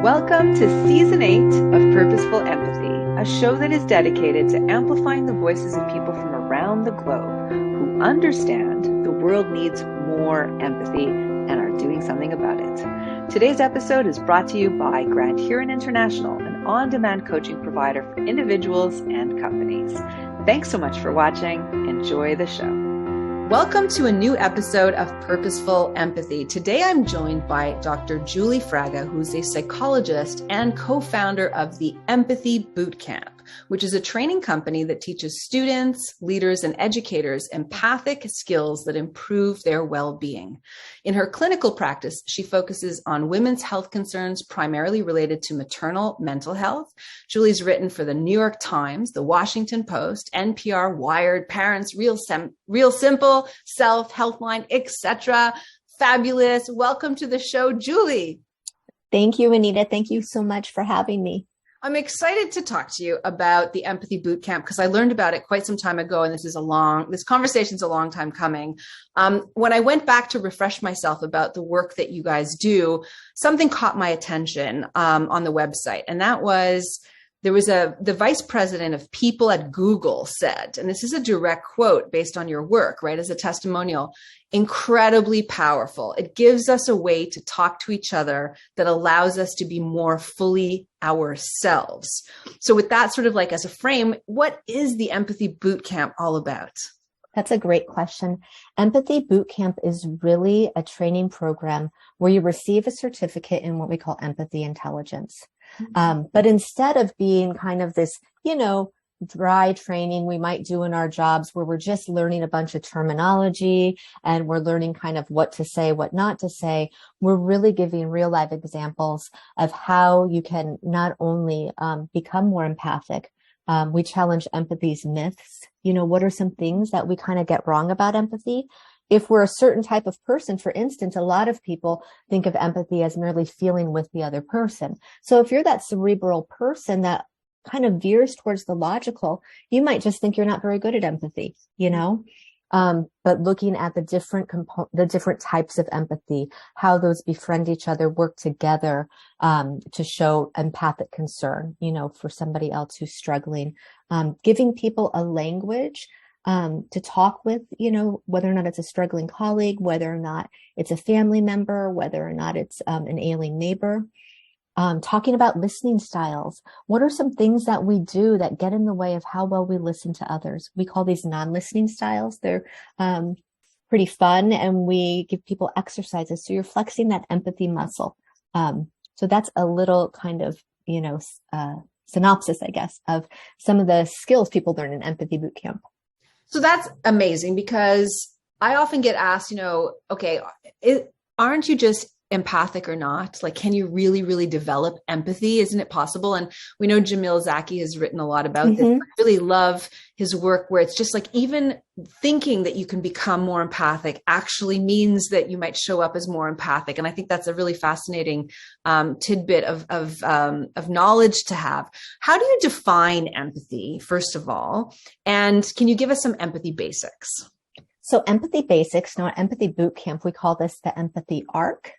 Welcome to Season 8 of Purposeful Empathy, a show that is dedicated to amplifying the voices of people from around the globe who understand the world needs more empathy and are doing something about it. Today's episode is brought to you by Grand Huron International, an on-demand coaching provider for individuals and companies. Thanks so much for watching. Enjoy the show. Welcome to a new episode of Purposeful Empathy. Today I'm joined by Dr. Juli Fraga, who's a psychologist and co-founder of the Empathy Bootcamp, which is a training company that teaches students, leaders, and educators empathic skills that improve their well-being. In her clinical practice, she focuses on women's health concerns primarily related to maternal mental health. Juli's written for the New York Times, the Washington Post, NPR, Wired, Parents, Real Simple, Self, Healthline, etc. Fabulous. Welcome to the show, Juli. Thank you, Anita. Thank you so much for having me. I'm excited to talk to you about the Empathy Bootcamp because I learned about it quite some time ago, and this conversation's a long time coming. When I went back to refresh myself about the work that you guys do, something caught my attention on the website, and that was the vice president of people at Google said, and this is a direct quote based on your work, right, as a testimonial, incredibly powerful. It gives us a way to talk to each other that allows us to be more fully ourselves. So with that sort of like as a frame, what is the Empathy Bootcamp all about? That's a great question. Empathy Bootcamp is really a training program where you receive a certificate in what we call empathy intelligence. But instead of being kind of this, dry training we might do in our jobs where we're just learning a bunch of terminology and we're learning kind of what to say, what not to say, we're really giving real life examples of how you can not only become more empathic. We challenge empathy's myths. What are some things that we kind of get wrong about empathy? If we're a certain type of person, for instance, a lot of people think of empathy as merely feeling with the other person. So if you're that cerebral person that kind of veers towards the logical, you might just think you're not very good at empathy, but looking at the different types of empathy, how those befriend each other, work together, to show empathic concern, for somebody else who's struggling, giving people a language to talk with, whether or not it's a struggling colleague, whether or not it's a family member, whether or not it's an ailing neighbor, talking about listening styles. What are some things that we do that get in the way of how well we listen to others? We call these non-listening styles. They're pretty fun, and we give people exercises. So you're flexing that empathy muscle. So that's a little kind of, synopsis, I guess, of some of the skills people learn in Empathy Bootcamp. So that's amazing because I often get asked, aren't you just empathic or not? Like, can you really, really develop empathy? Isn't it possible? And we know Jamil Zaki has written a lot about this. I really love his work where it's just like even thinking that you can become more empathic actually means that you might show up as more empathic. And I think that's a really fascinating tidbit of knowledge to have. How do you define empathy, first of all? And can you give us some empathy basics? So empathy basics, now at Empathy Bootcamp, we call this the empathy arc.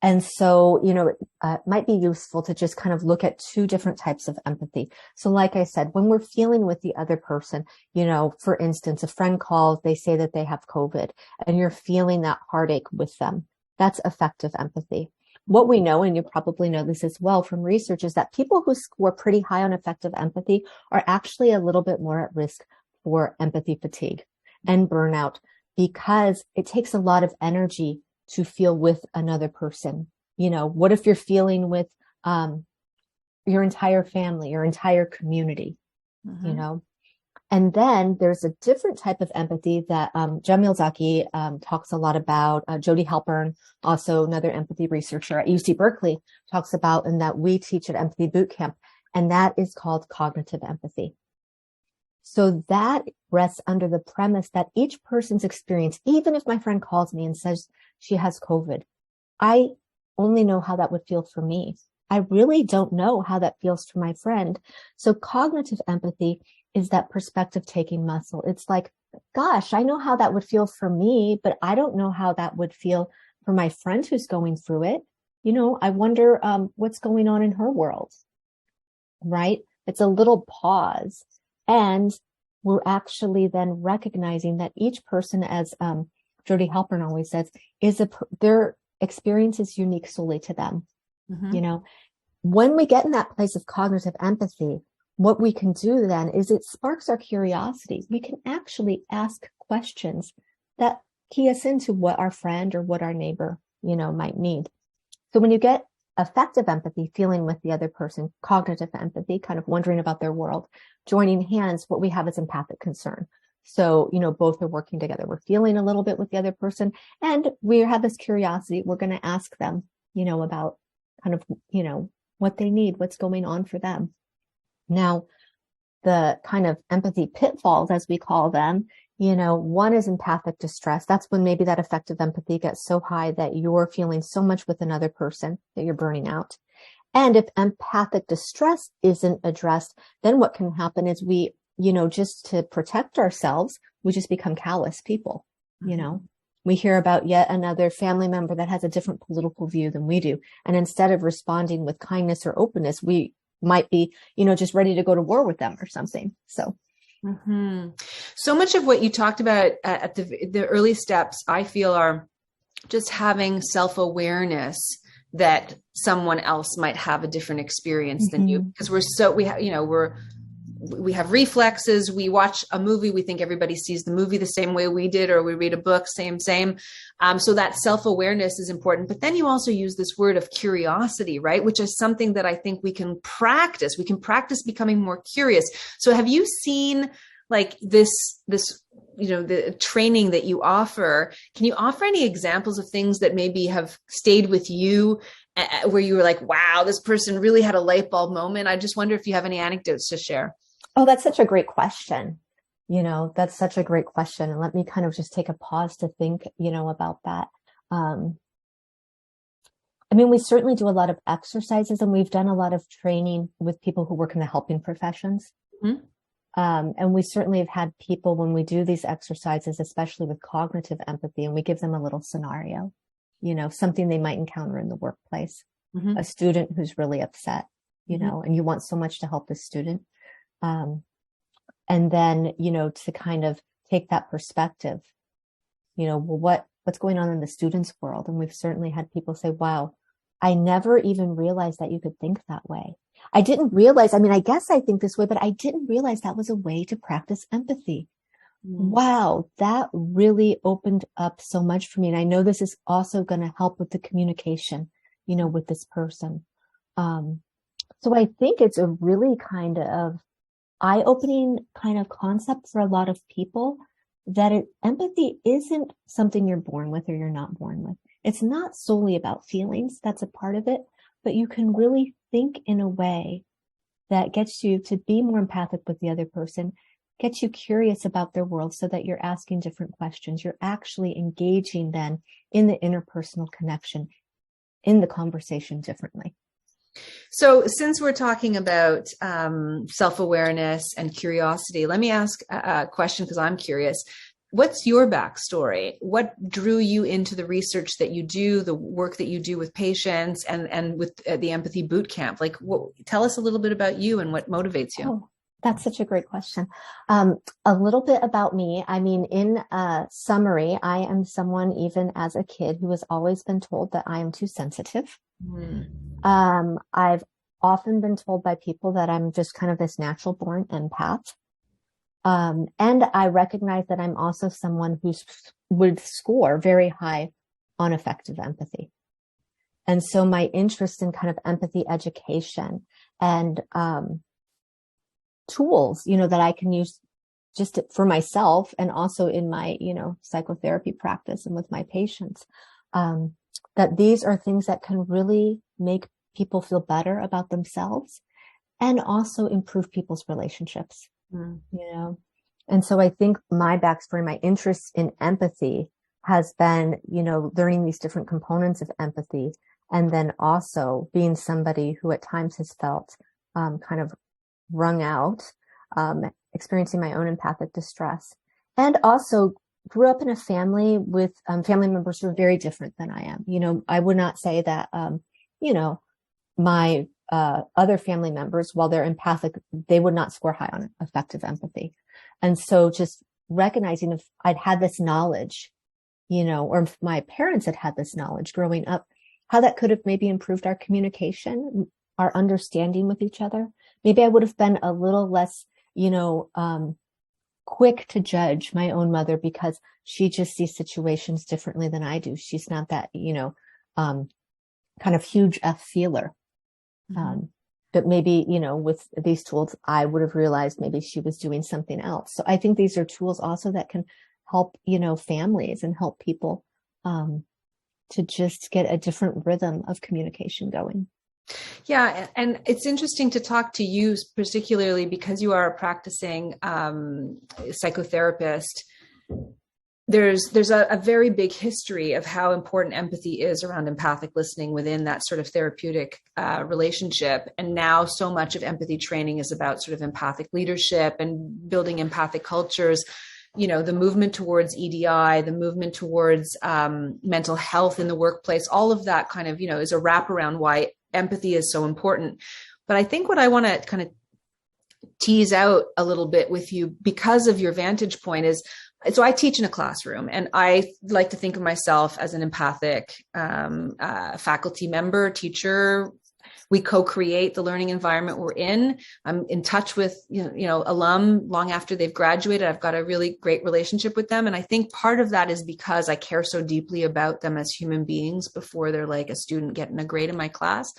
And so, it might be useful to just kind of look at two different types of empathy. So like I said, when we're feeling with the other person, for instance, a friend calls, they say that they have COVID and you're feeling that heartache with them. That's affective empathy. What we know, and you probably know this as well from research, is that people who score pretty high on affective empathy are actually a little bit more at risk for empathy fatigue and burnout because it takes a lot of energy to feel with another person. What if you're feeling with your entire family, your entire community, And then there's a different type of empathy that Jamil Zaki talks a lot about. Jody Halpern, also another empathy researcher at UC Berkeley, talks about, and that we teach at Empathy Bootcamp, and that is called cognitive empathy. So that rests under the premise that each person's experience, even if my friend calls me and says she has COVID, I only know how that would feel for me. I really don't know how that feels for my friend. So cognitive empathy is that perspective taking muscle. It's like, gosh, I know how that would feel for me, but I don't know how that would feel for my friend who's going through it. I wonder what's going on in her world, right? It's a little pause. And we're actually then recognizing that each person, as Jody Halpern always says, their experience is unique solely to them. When we get in that place of cognitive empathy, what we can do then is it sparks our curiosity. We can actually ask questions that key us into what our friend or what our neighbor, might need. So when you get affective empathy, feeling with the other person, cognitive empathy, kind of wondering about their world, joining hands, what we have is empathic concern. So, both are working together. We're feeling a little bit with the other person, and we have this curiosity. We're going to ask them, about kind of, what they need, what's going on for them. Now, the kind of empathy pitfalls, as we call them, one is empathic distress. That's when maybe that affective empathy gets so high that you're feeling so much with another person that you're burning out. And if empathic distress isn't addressed, then what can happen is we, just to protect ourselves, we just become callous people. We hear about yet another family member that has a different political view than we do. And instead of responding with kindness or openness, we might be, just ready to go to war with them or something. So. So much of what you talked about at the early steps, I feel, are just having self-awareness that someone else might have a different experience than you, because we have reflexes. We watch a movie, we think everybody sees the movie the same way we did, or we read a book, same. So that self-awareness is important. But then you also use this word of curiosity, right? Which is something that I think we can practice. We can practice becoming more curious. So have you seen like this, the training that you offer? Can you offer any examples of things that maybe have stayed with you where you were like, wow, this person really had a light bulb moment? I just wonder if you have any anecdotes to share. Oh, that's such a great question. That's such a great question. And let me kind of just take a pause to think, about that. We certainly do a lot of exercises, and we've done a lot of training with people who work in the helping professions. And we certainly have had people, when we do these exercises, especially with cognitive empathy, and we give them a little scenario, something they might encounter in the workplace, a student who's really upset, and you want so much to help the student. And then, to kind of take that perspective, what's going on in the student's world? And we've certainly had people say, wow, I never even realized that you could think that way. I didn't realize, I guess I think this way, but I didn't realize that was a way to practice empathy. Wow, that really opened up so much for me. And I know this is also going to help with the communication, with this person. So I think it's a really kind of eye-opening kind of concept for a lot of people, that empathy isn't something you're born with or you're not born with. It's not solely about feelings. That's a part of it, but you can really think in a way that gets you to be more empathic with the other person, gets you curious about their world so that you're asking different questions. You're actually engaging then in the interpersonal connection, in the conversation differently. So since we're talking about self-awareness and curiosity, let me ask a question, because I'm curious. What's your backstory? What drew you into the research that you do, the work that you do with patients, and with the Empathy Bootcamp? Tell us a little bit about you and what motivates you. Oh, that's such a great question. A little bit about me. In summary, I am someone, even as a kid, who has always been told that I am too sensitive. I've often been told by people that I'm just kind of this natural born empath. And I recognize that I'm also someone who would score very high on affective empathy. And so my interest in kind of empathy education and tools, that I can use just for myself and also in my, psychotherapy practice and with my patients, that these are things that can really make people feel better about themselves and also improve people's relationships. And so I think my backstory, my interest in empathy has been, learning these different components of empathy, and then also being somebody who at times has felt kind of wrung out, experiencing my own empathic distress, and also grew up in a family with family members who are very different than I am. I would not say that my other family members, while they're empathic, they would not score high on affective empathy. And so just recognizing if I'd had this knowledge, or if my parents had this knowledge growing up, how that could have maybe improved our communication, our understanding with each other. Maybe I would have been a little less, quick to judge my own mother because she just sees situations differently than I do. She's not that, kind of huge F feeler. But maybe, with these tools, I would have realized maybe she was doing something else. So I think these are tools also that can help, families and help people to just get a different rhythm of communication going. Yeah. And it's interesting to talk to you, particularly because you are a practicing psychotherapist. There's a very big history of how important empathy is around empathic listening within that sort of therapeutic relationship. And now so much of empathy training is about sort of empathic leadership and building empathic cultures. The movement towards EDI, the movement towards mental health in the workplace, all of that kind of, is a wraparound why empathy is so important. But I think what I want to kind of tease out a little bit with you because of your vantage point is, so I teach in a classroom, and I like to think of myself as an empathic faculty member, teacher. We co-create the learning environment we're in. I'm in touch with, alum long after they've graduated. I've got a really great relationship with them. And I think part of that is because I care so deeply about them as human beings before they're like a student getting a grade in my class.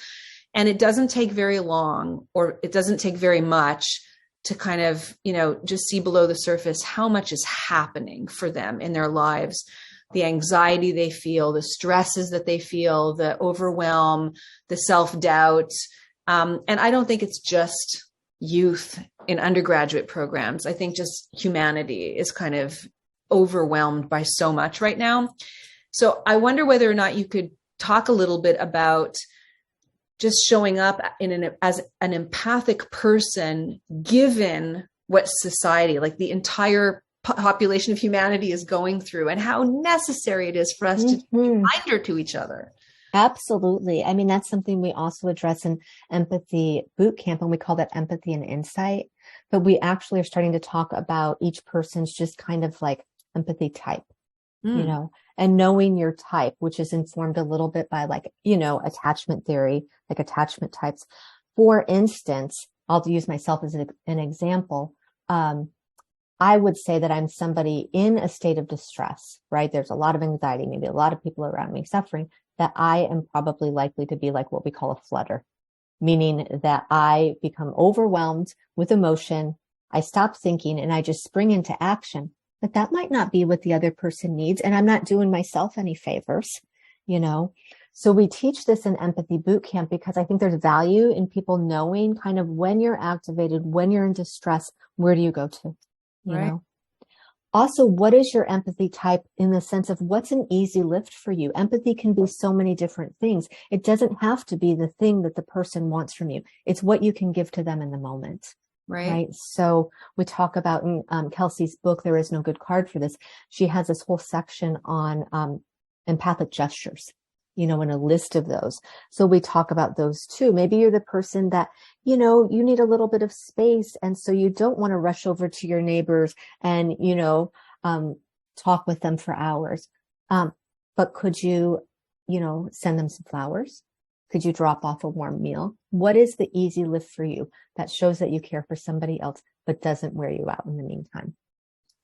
And it doesn't take very long, or it doesn't take very much to kind of, just see below the surface how much is happening for them in their lives, the anxiety they feel, the stresses that they feel, the overwhelm, the self-doubt. And I don't think it's just youth in undergraduate programs. I think just humanity is kind of overwhelmed by so much right now. So I wonder whether or not you could talk a little bit about just showing up as an empathic person, given what society, like the entire population of humanity, is going through, and how necessary it is for us to be kinder to each other. Absolutely. I mean, that's something we also address in Empathy Bootcamp, and we call that empathy and insight. But we actually are starting to talk about each person's just kind of like empathy type, and knowing your type, which is informed a little bit by attachment theory, like attachment types. For instance, I'll use myself as an example. I would say that I'm somebody in a state of distress, right? There's a lot of anxiety, maybe a lot of people around me suffering, that I am probably likely to be like what we call a flutter, meaning that I become overwhelmed with emotion. I stop thinking and I just spring into action. But that might not be what the other person needs. And I'm not doing myself any favors, So we teach this in Empathy Bootcamp because I think there's value in people knowing kind of when you're activated, when you're in distress, where do you go to, you know? Also, what is your empathy type in the sense of what's an easy lift for you? Empathy can be so many different things. It doesn't have to be the thing that the person wants from you. It's what you can give to them in the moment. Right. So we talk about in Kelsey's book, There Is No Good Card for This. She has this whole section on empathic gestures, and a list of those. So we talk about those too. Maybe you're the person that, you need a little bit of space. And so you don't want to rush over to your neighbors and, talk with them for hours. But could you, send them some flowers? Could you drop off a warm meal? What is the easy lift for you that shows that you care for somebody else, but doesn't wear you out in the meantime?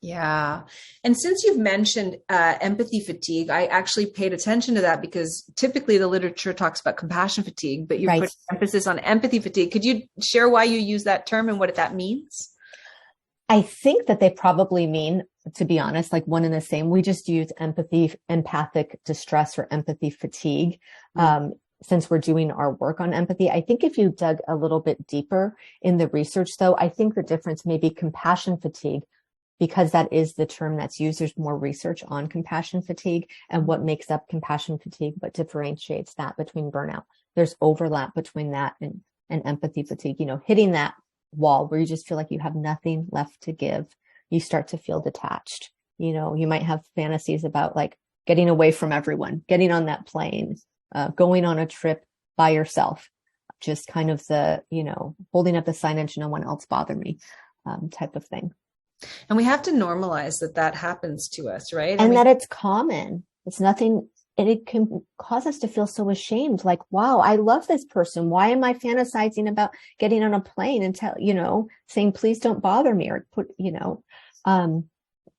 Yeah. And since you've mentioned empathy fatigue, I actually paid attention to that because typically the literature talks about compassion fatigue, but you put emphasis on empathy fatigue. Could you share why you use that term and what that means? I think that they probably mean, to be honest, like one and the same. We just use empathic distress or empathy fatigue. Since we're doing our work on empathy. I think if you dug a little bit deeper in the research, though, I think the difference may be compassion fatigue, because that is the term that's used. There's more research on compassion fatigue and what makes up compassion fatigue, what differentiates that between burnout. There's overlap between that and empathy fatigue, hitting that wall where you just feel like you have nothing left to give. You start to feel detached. You might have fantasies about like getting away from everyone, getting on that plane, going on a trip by yourself, just kind of the, holding up the signage, no one else bother me, type of thing. And we have to normalize that happens to us, right? And that it's common. It's nothing, and it can cause us to feel so ashamed. Like, wow, I love this person. Why am I fantasizing about getting on a plane and saying, please don't bother me, or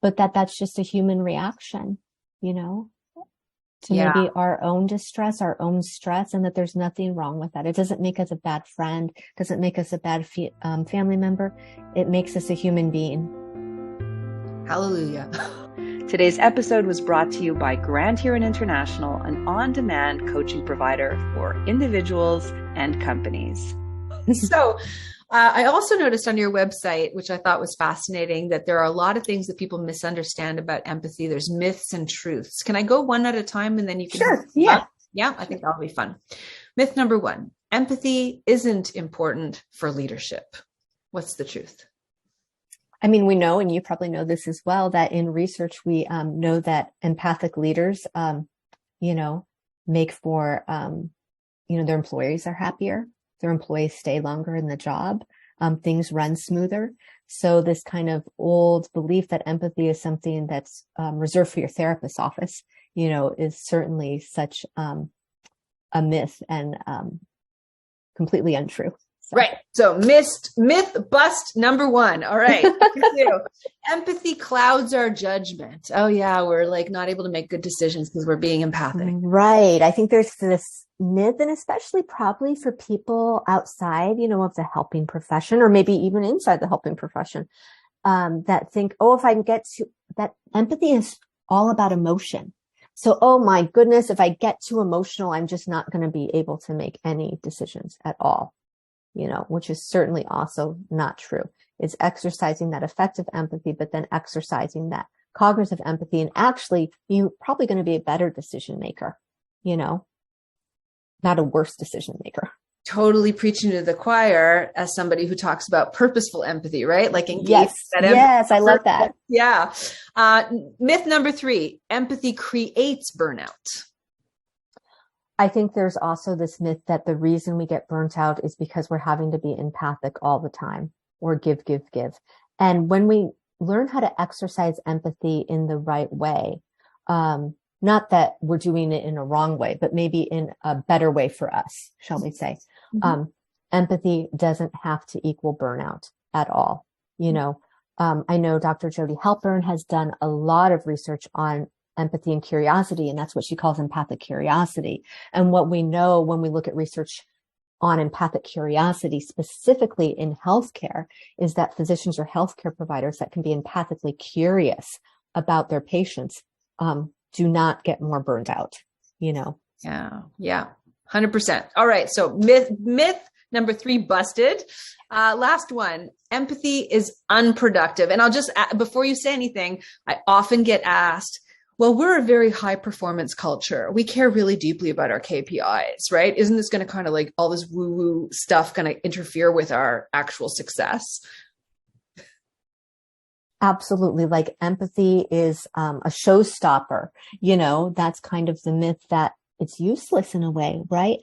but that's just a human reaction, to maybe our own distress, our own stress, and that there's nothing wrong with that. It doesn't make us a bad friend, doesn't make us a bad family member. It makes us a human being. Hallelujah. Today's episode was brought to you by Grand Huron International, an on-demand coaching provider for individuals and companies. So I also noticed on your website, which I thought was fascinating, that there are a lot of things that people misunderstand about empathy. There's myths and truths. Can I go one at a time and then you can? Sure. Yeah. Yeah, I think that'll be fun. Myth number 1, empathy isn't important for leadership. What's the truth? I mean, we know, and you probably know this as well, that in research, we know that empathic leaders, make for, their employees are happier. Their employees stay longer in the job. Things run smoother. So this kind of old belief that empathy is something that's reserved for your therapist's office, is certainly such a myth and completely untrue. So. Right. So myth bust number 1. All right. Empathy clouds our judgment. Oh yeah. We're like not able to make good decisions because we're being empathic. Right. I think there's this myth, and especially probably for people outside, of the helping profession, or maybe even inside the helping profession, that think, if I can get to that, empathy is all about emotion. So, oh my goodness, if I get too emotional, I'm just not going to be able to make any decisions at all. Which is certainly also not true. It's exercising that affective empathy, but then exercising that cognitive empathy. And actually, you're probably going to be a better decision maker, not a worse decision maker. Totally preaching to the choir as somebody who talks about purposeful empathy, right? Like engage. Yes, I love that. Yeah. Myth number 3, empathy creates burnout. I think there's also this myth that the reason we get burnt out is because we're having to be empathic all the time, or give. And when we learn how to exercise empathy in the right way, not that we're doing it in a wrong way, but maybe in a better way for us, shall we say. Mm-hmm. Empathy doesn't have to equal burnout at all. I know Dr. Jodi Halpern has done a lot of research on empathy and curiosity, and that's what she calls empathic curiosity. And what we know when we look at research on empathic curiosity, specifically in healthcare, is that physicians or healthcare providers that can be empathically curious about their patients do not get more burned out, Yeah. 100%. All right. So myth number 3 busted. Last one, empathy is unproductive. And I'll just, before you say anything, I often get asked, well, we're a very high performance culture. We care really deeply about our KPIs, right? Isn't this going to kind of like all this woo-woo stuff going to interfere with our actual success? Absolutely. Like empathy is a showstopper. That's kind of the myth that it's useless in a way, right?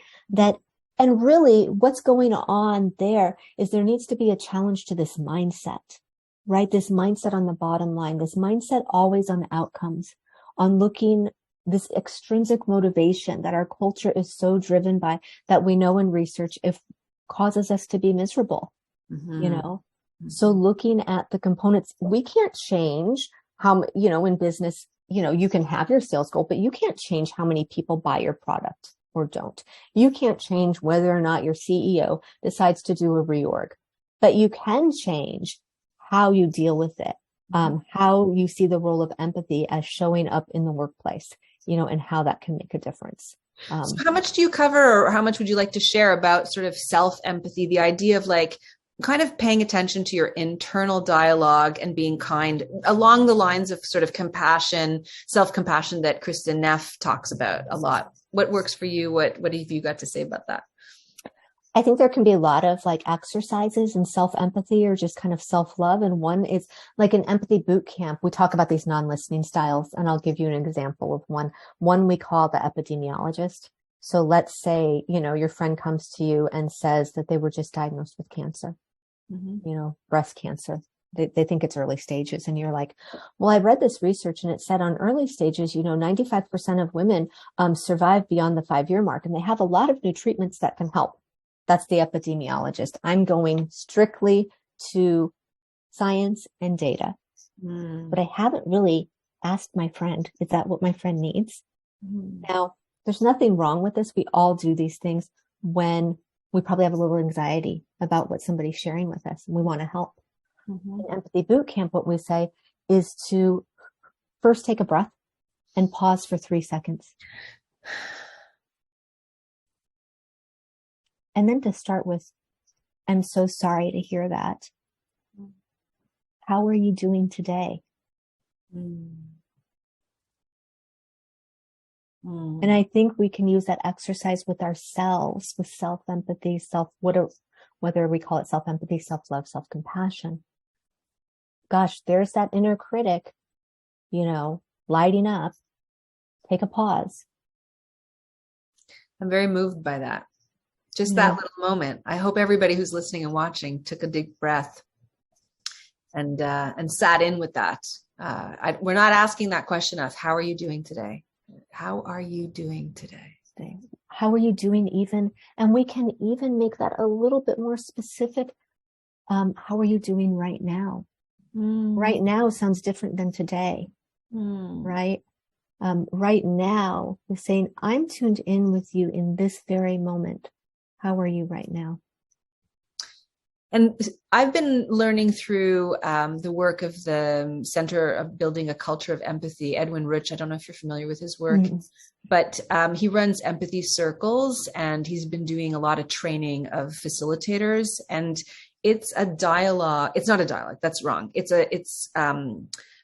And really what's going on there is there needs to be a challenge to this mindset, right? This mindset on the bottom line, this mindset always on outcomes, on looking this extrinsic motivation that our culture is so driven by, that we know in research if causes us to be miserable, Mm-hmm. So looking at the components, we can't change how, in business, you can have your sales goal, but you can't change how many people buy your product or don't. You can't change whether or not your CEO decides to do a reorg, but you can change how you deal with it. How you see the role of empathy as showing up in the workplace, and how that can make a difference. So how much do you cover, or how much would you like to share about sort of self-empathy, the idea of like kind of paying attention to your internal dialogue and being kind along the lines of sort of compassion, self-compassion that Kristen Neff talks about a lot? What works for you? What have you got to say about that? I think there can be a lot of like exercises in self-empathy or just kind of self-love. And one is like an empathy bootcamp. We talk about these non-listening styles, and I'll give you an example of one. One we call the epidemiologist. So let's say, your friend comes to you and says that they were just diagnosed with cancer, breast cancer. They think it's early stages. And you're like, well, I read this research and it said on early stages, 95% of women survive beyond the 5-year mark, and they have a lot of new treatments that can help. That's the epidemiologist. I'm going strictly to science and data, but I haven't really asked my friend, is that what my friend needs? Now, there's nothing wrong with this. We all do these things when we probably have a little anxiety about what somebody's sharing with us and we want to help. In Empathy Bootcamp, what we say is to first take a breath and pause for 3 seconds. And then to start with, I'm so sorry to hear that. How are you doing today? And I think we can use that exercise with ourselves, with self-empathy, whether we call it self-empathy, self-love, self-compassion. Gosh, there's that inner critic, lighting up. Take a pause. I'm very moved by that. Just that little moment. I hope everybody who's listening and watching took a deep breath and sat in with that. We're not asking that question of how are you doing today? How are you doing today? How are you doing even? And we can even make that a little bit more specific. How are you doing right now? Right now sounds different than today, right? Right now is saying, I'm tuned in with you in this very moment. How are you right now? And I've been learning through the work of the Center of Building a Culture of Empathy, Edwin Rich. I don't know if you're familiar with his work, but he runs empathy circles, and he's been doing a lot of training of facilitators. And it's a dialogue. It's not a dialogue. That's wrong. It's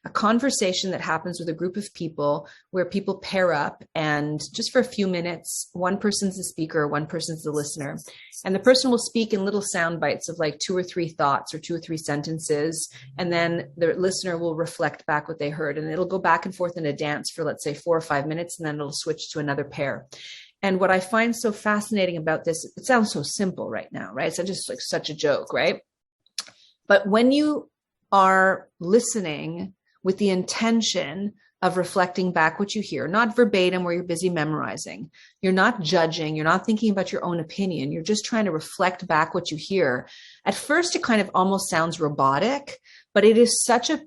a conversation that happens with a group of people where people pair up, and just for a few minutes, one person's the speaker, one person's the listener, and the person will speak in little sound bites of like 2 or 3 thoughts or 2 or 3 sentences. And then the listener will reflect back what they heard, and it'll go back and forth in a dance for, let's say, 4 or 5 minutes, and then it'll switch to another pair. And what I find so fascinating about this, it sounds so simple right now, right? It's just like such a joke, right? But when you are listening with the intention of reflecting back what you hear, not verbatim where you're busy memorizing, you're not judging, you're not thinking about your own opinion, you're just trying to reflect back what you hear. At first, it kind of almost sounds robotic, but it is such a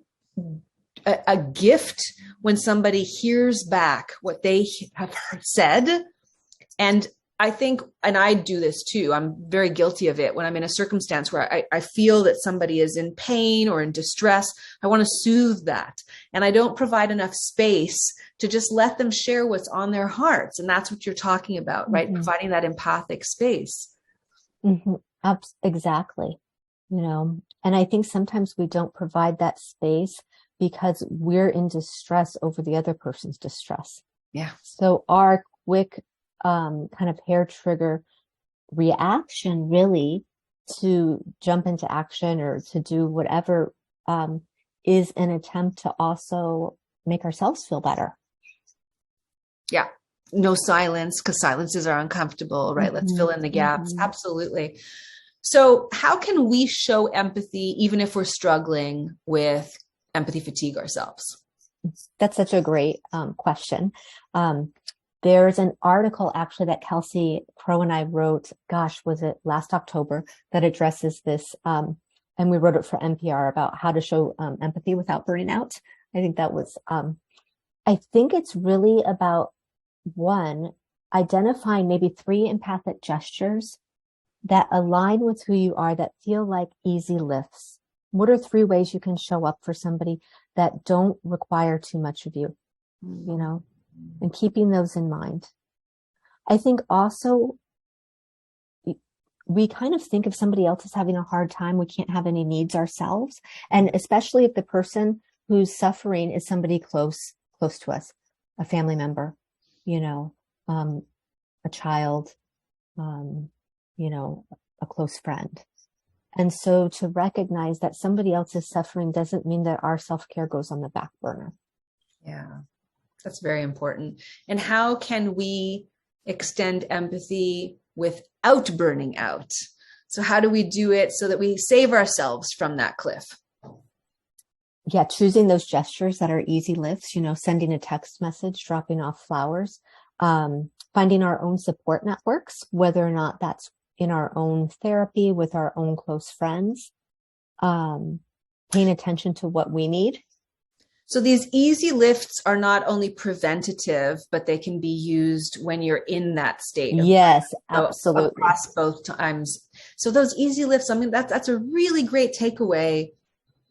gift when somebody hears back what they have said. And I think, and I do this too, I'm very guilty of it when I'm in a circumstance where I feel that somebody is in pain or in distress. I want to soothe that. And I don't provide enough space to just let them share what's on their hearts. And that's what you're talking about, right? Providing that empathic space. Exactly. And I think sometimes we don't provide that space because we're in distress over the other person's distress. Yeah. So our quick kind of hair trigger reaction really to jump into action or to do whatever is an attempt to also make ourselves feel better. Yeah. No silence, because silences are uncomfortable, right? Let's fill in the gaps. Absolutely. So how can we show empathy even if we're struggling with empathy fatigue ourselves? That's such a great question. There's an article actually that Kelsey Crow and I wrote, was it last October, that addresses this. And we wrote it for NPR about how to show empathy without burning out. I think that was, I think it's really about, one, identifying maybe 3 empathic gestures that align with who you are, that feel like easy lifts. What are 3 ways you can show up for somebody that don't require too much of you, and keeping those in mind. I think also we kind of think if somebody else is having a hard time, we can't have any needs ourselves. And especially if the person who's suffering is somebody close to us, a family member, a child, a close friend. And so to recognize that somebody else is suffering doesn't mean that our self-care goes on the back burner. Yeah. That's very important. And how can we extend empathy without burning out. So how do we do it so that we save ourselves from that cliff? Yeah, choosing those gestures that are easy lifts, sending a text message, dropping off flowers, finding our own support networks, whether or not that's in our own therapy with our own close friends, paying attention to what we need. So these easy lifts are not only preventative, but they can be used when you're in that state. Yes, absolutely. Across both times. So those easy lifts, that's a really great takeaway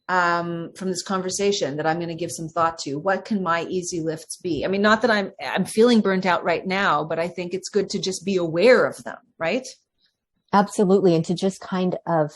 from this conversation that I'm going to give some thought to. What can my easy lifts be? I mean, not that I'm feeling burnt out right now, but I think it's good to just be aware of them, right? Absolutely. And to just kind of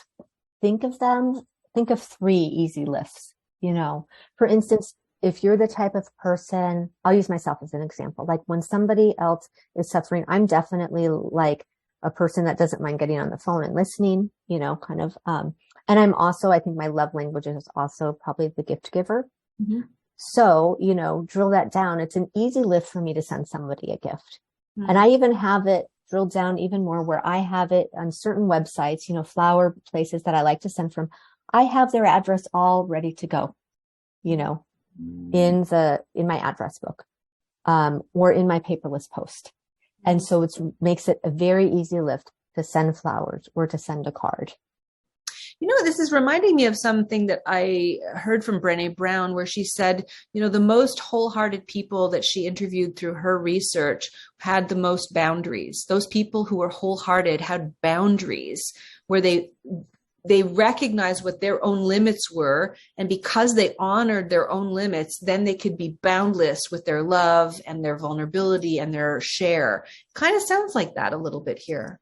think of 3 easy lifts. For instance, if you're the type of person, I'll use myself as an example, like when somebody else is suffering, I'm definitely like a person that doesn't mind getting on the phone and listening, and I'm also, I think my love language is also probably the gift giver. Mm-hmm. So, drill that down. It's an easy lift for me to send somebody a gift. Mm-hmm. And I even have it drilled down even more where I have it on certain websites, flower places that I like to send from. I have their address all ready to go, in my address book, or in my paperless post. And so it makes it a very easy lift to send flowers or to send a card. This is reminding me of something that I heard from Brené Brown, where she said, the most wholehearted people that she interviewed through her research had the most boundaries. Those people who were wholehearted had boundaries where they recognized what their own limits were. And because they honored their own limits, then they could be boundless with their love and their vulnerability and their share. Kind of sounds like that a little bit here.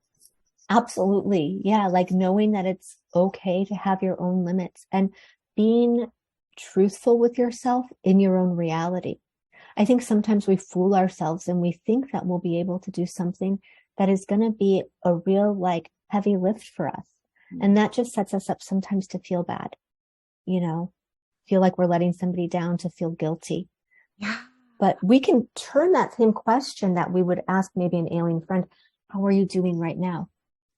Absolutely. Yeah. Like knowing that it's okay to have your own limits and being truthful with yourself in your own reality. I think sometimes we fool ourselves and we think that we'll be able to do something that is going to be a real, heavy lift for us. And that just sets us up sometimes to feel bad, feel like we're letting somebody down, to feel guilty. Yeah. But we can turn that same question that we would ask maybe an alien friend, how are you doing right now?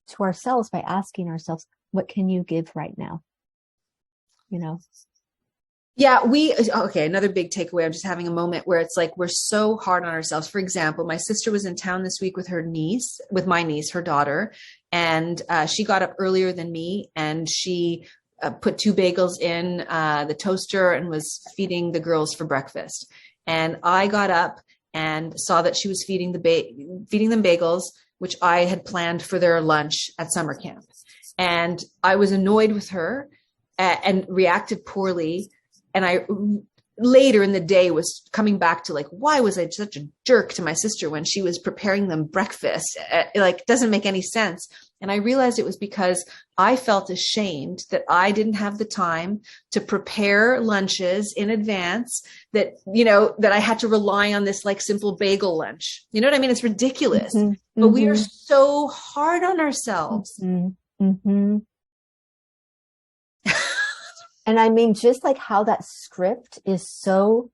To ourselves by asking ourselves, what can you give right now? Yeah, another big takeaway. I'm just having a moment where it's like, we're so hard on ourselves. For example, my sister was in town this week with my niece, her daughter, and she got up earlier than me, and she put 2 bagels in the toaster and was feeding the girls for breakfast. And I got up and saw that she was feeding them bagels, which I had planned for their lunch at summer camp. And I was annoyed with her and reacted poorly. And I later in the day was coming back to why was I such a jerk to my sister when she was preparing them breakfast? Doesn't make any sense. And I realized it was because I felt ashamed that I didn't have the time to prepare lunches in advance, that I had to rely on this simple bagel lunch. You know what I mean? It's ridiculous, mm-hmm. But we are so hard on ourselves. Mm-hmm. Mm-hmm. And I mean, just how that script is so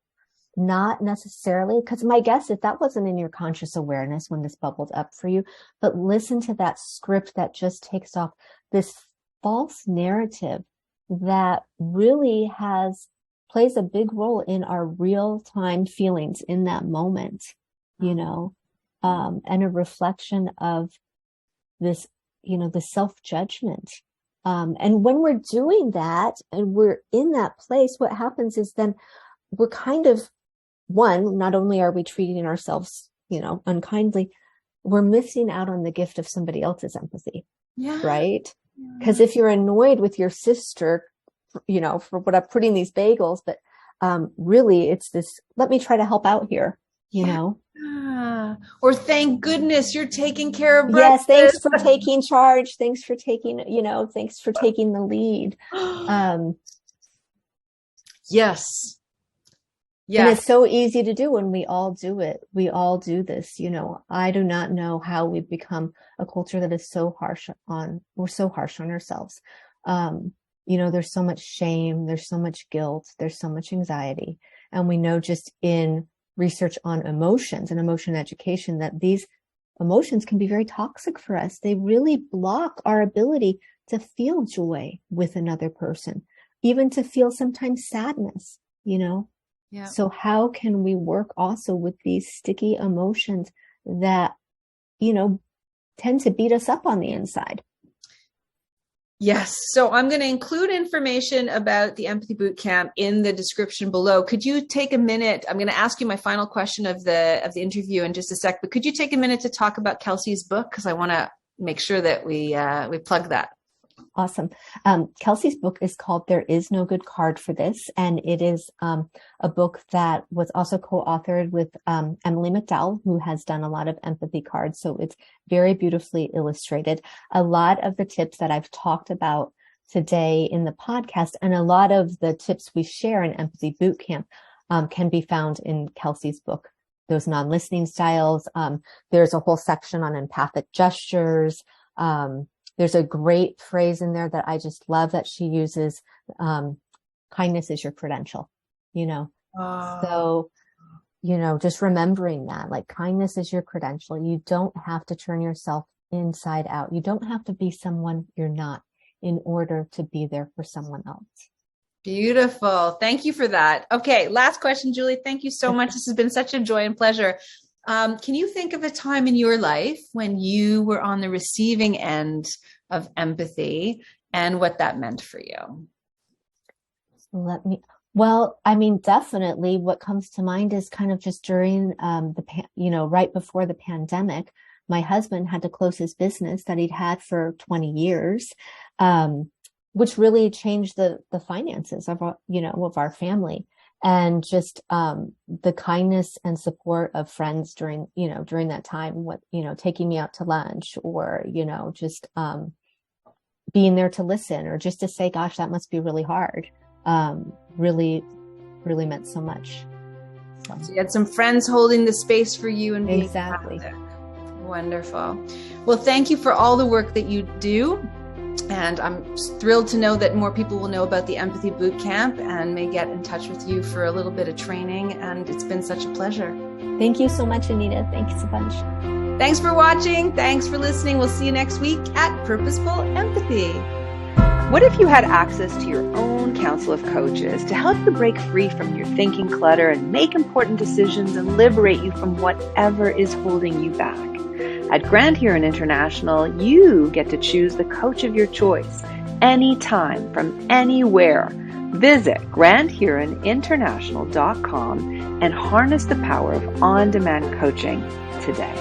not necessarily, because my guess, if that wasn't in your conscious awareness when this bubbled up for you, but listen to that script that just takes off this false narrative that really plays a big role in our real time feelings in that moment, and a reflection of this, the self-judgment. And when we're doing that and we're in that place, what happens is then we're kind of, not only are we treating ourselves, unkindly, we're missing out on the gift of somebody else's empathy. Yeah. Right? Because if you're annoyed with your sister, for what I'm putting these bagels, but really it's this, let me try to help out here, Or thank goodness you're taking care of breakfast. Yes, thanks for taking charge. Thanks for taking, thanks for taking the lead. Yes. And it's so easy to do when we all do it. We all do this. I do not know how we've become a culture that is we're so harsh on ourselves. There's so much shame. There's so much guilt. There's so much anxiety. And we know just in research on emotions and emotion education that these emotions can be very toxic for us. They really block our ability to feel joy with another person, even to feel sometimes sadness, Yeah. So how can we work also with these sticky emotions that, tend to beat us up on the inside? Yes. So I'm going to include information about the Empathy Bootcamp in the description below. Could you take a minute? I'm going to ask you my final question of the interview in just a sec, but could you take a minute to talk about Kelsey's book? Because I want to make sure that we plug that. Awesome. Kelsey's book is called There Is No Good Card for This. And it is a book that was also co-authored with Emily McDowell, who has done a lot of empathy cards. So it's very beautifully illustrated. A lot of the tips that I've talked about today in the podcast and a lot of the tips we share in Empathy Bootcamp can be found in Kelsey's book. Those non-listening styles. There's a whole section on empathic gestures. There's a great phrase in there that I just love that she uses. Kindness is your credential, So, just remembering that, like, kindness is your credential. You don't have to turn yourself inside out. You don't have to be someone you're not in order to be there for someone else. Beautiful. Thank you for that. Okay. Last question, Julie. Thank you so much. This has been such a joy and pleasure. Can you think of a time in your life when you were on the receiving end of empathy and what that meant for you? Definitely what comes to mind is kind of just during right before the pandemic, my husband had to close his business that he'd had for 20 years, which really changed the finances of our family. And just the kindness and support of friends during that time, taking me out to lunch or, just being there to listen or just to say, gosh, that must be really hard, really, really meant so much. So you had some friends holding the space for you and being exactly. Wonderful. Well, thank you for all the work that you do. And I'm thrilled to know that more people will know about the Empathy Bootcamp and may get in touch with you for a little bit of training. And it's been such a pleasure. Thank you so much, Anita. Thanks a bunch. Thanks for watching. Thanks for listening. We'll see you next week at Purposeful Empathy. What if you had access to your own council of coaches to help you break free from your thinking clutter and make important decisions and liberate you from whatever is holding you back? At Grand Huron International, you get to choose the coach of your choice, anytime, from anywhere. Visit grandhuroninternational.com and harness the power of on-demand coaching today.